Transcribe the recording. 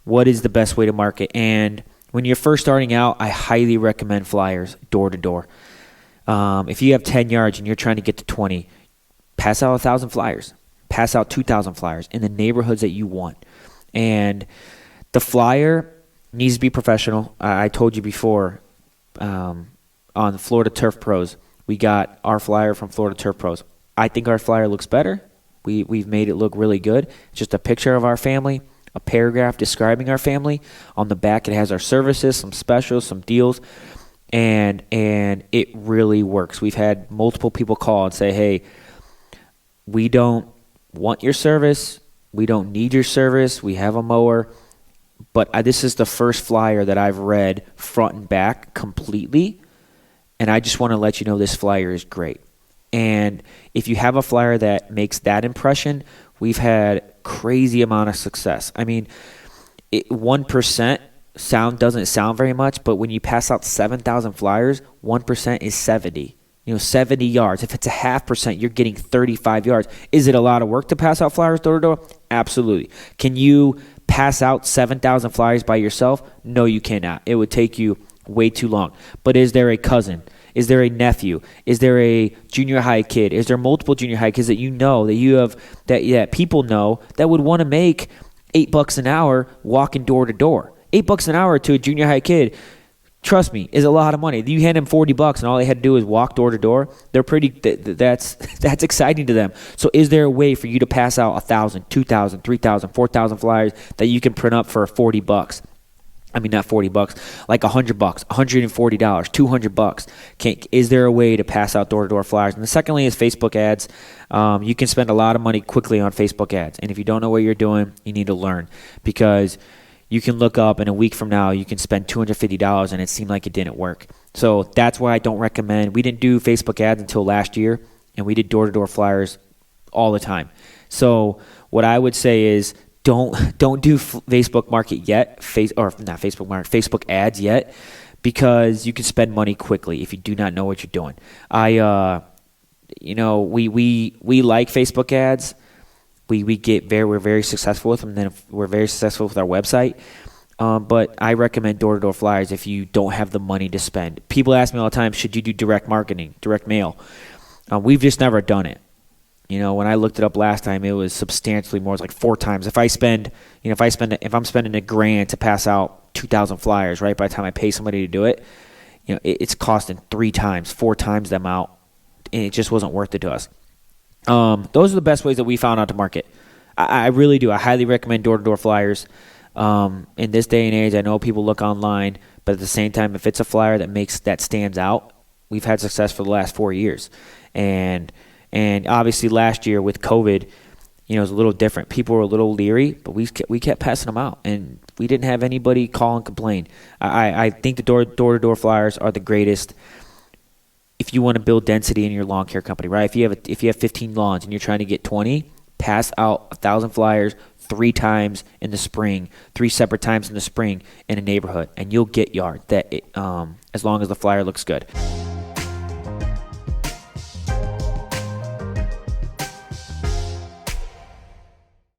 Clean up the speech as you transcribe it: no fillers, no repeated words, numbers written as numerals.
what is the best way to market? And when you're first starting out, I highly recommend flyers door to door. If you have 10 yards and you're trying to get to 20, pass out 1,000 flyers. Pass out 2,000 flyers in the neighborhoods that you want. And the flyer needs to be professional. I told you before, on Florida Turf Pros, we got our flyer from Florida Turf Pros. I think our flyer looks better. We've made it look really good. It's just a picture of our family, a paragraph describing our family. On the back, it has our services, some specials, some deals, and it really works. We've had multiple people call and say, hey, we don't want your service. We don't need your service. We have a mower. But this is the first flyer that I've read front and back completely, and I just want to let you know this flyer is great. And if you have a flyer that makes that impression, we've had crazy amount of success. I mean, 1% doesn't sound very much, but when you pass out 7,000 flyers, 1% is 70. 70 yards. If it's a 0.5%, you're getting 35 yards. Is it a lot of work to pass out flyers door to door? Absolutely. Can you pass out 7,000 flyers by yourself? No, you cannot. It would take you way too long. But is there a cousin? Is there a nephew? Is there a junior high kid? Is there multiple junior high kids that you know, that you have, that people know, that would want to make $8 an hour walking door to door? $8 an hour to a junior high kid, trust me, is a lot of money. You hand them $40 and all they had to do is walk door to door. They're that's exciting to them. So is there a way for you to pass out 1,000, 2,000, 3,000, 4,000 flyers that you can print up for $40? I mean, not $40, like $100, $140, $200. Is there a way to pass out door-to-door flyers? And the secondly is Facebook ads. You can spend a lot of money quickly on Facebook ads. And if you don't know what you're doing, you need to learn, because you can look up and a week from now, you can spend $250 and it seemed like it didn't work. So that's why I don't recommend. We didn't do Facebook ads until last year, and we did door-to-door flyers all the time. So what I would say is, don't do Facebook market yet, Facebook ads yet, because you can spend money quickly if you do not know what you're doing. We like Facebook ads. We're very successful with them. And then we're very successful with our website. But I recommend door-to-door flyers if you don't have the money to spend. People ask me all the time, should you do direct marketing, direct mail? We've just never done it. When I looked it up last time, it was substantially more. It's like 4 times. If I'm spending $1,000 to pass out 2,000 flyers, right? By the time I pay somebody to do it, it's costing 3 times, 4 times the amount, and it just wasn't worth it to us. Those are the best ways that we found out to market. I really do. I highly recommend door-to-door flyers. In this day and age, I know people look online, but at the same time, if it's a flyer that stands out, we've had success for the last 4 years, and obviously last year with COVID, it was a little different. People were a little leery, but we kept passing them out, and we didn't have anybody call and complain. I think the door-to-door flyers are the greatest if you want to build density in your lawn care company, right? If you have 15 lawns and you're trying to get 20, pass out 1,000 flyers 3 times in the spring, 3 separate times in the spring in a neighborhood, and you'll get yard as long as the flyer looks good.